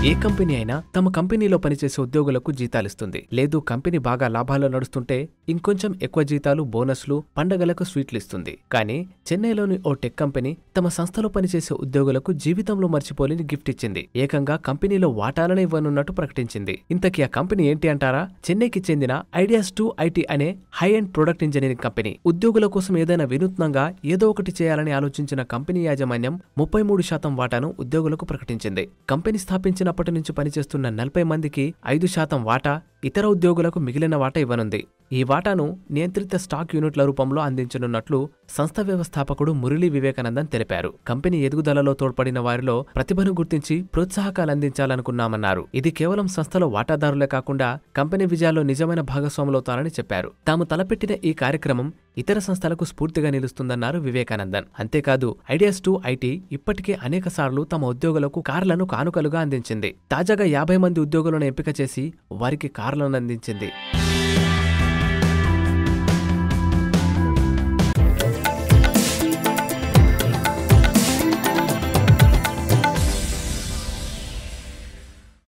ఏ company అయినా తమ కంపెనీలో పనిచేసే ఉద్యోగులకు జీతాలిస్తుంది. లేదు కంపెనీ బాగా లాభాల్లో నడుస్తుంటే ఇంకొంచెం ఎక్కువ జీతాలు, బోనస్లు, పండగలకు స్వీట్లు ఇస్తుంది. కానీ చెన్నైలోని ఓ టెక్ కంపెనీ తమ సంస్థలో పనిచేసే ఉద్యోగులకు జీవితంలో మర్చిపోలేని గిఫ్ట్ ఇచ్చింది. ఏకంగా కంపెనీలో వాటాలను ఇవ్వనున్నట్టు ప్రకటించింది. ఇంతకీ ఆ కంపెనీ ఏంటి అంటారా? చెన్నైకి చెందిన ఐడియాస్ 2 IT అనే high and product engineering company. ఉద్యోగుల కోసం ఏదైనా వినూత్నంగా ఏదో ఒకటి చేయాలని ఆలోచించిన కంపెనీ యాజమాన్యం 33% వాటాను ఉద్యోగులకు ప్రకటించింది. కంపెనీ స్థాపించినప్పటి నుంచి పనిచేస్తున్న 40 మందికి 5% వాటా, ఇతర ఉద్యోగులకు మిగిలిన వాటా ఇవ్వనుంది. ఈ వాటాను నియంత్రిత స్టాక్ యూనిట్ల రూపంలో అందించనున్నట్లు సంస్థ వ్యవస్థాపకుడు మురళీ వివేకానందన్ తెలిపారు. కంపెనీ ఎదుగుదలలో తోడ్పడిన వారిలో ప్రతిభను గుర్తించి ప్రోత్సాహకాలు అందించాలనుకున్నామన్నారు. ఇది కేవలం సంస్థలో వాటాదారులే కాకుండా కంపెనీ విజయాల్లో నిజమైన భాగస్వాములవుతారని చెప్పారు. తాము తలపెట్టిన ఈ కార్యక్రమం ఇతర సంస్థలకు స్ఫూర్తిగా నిలుస్తుందన్నారు వివేకానందన్. అంతేకాదు ఐడియాస్ 2 IT ఇప్పటికే అనేక సార్లు తమ ఉద్యోగులకు కార్లను కానుకలుగా అందించింది. తాజాగా 50 మంది ఉద్యోగులను ఎంపిక చేసి వారికి కార్లను అందించింది.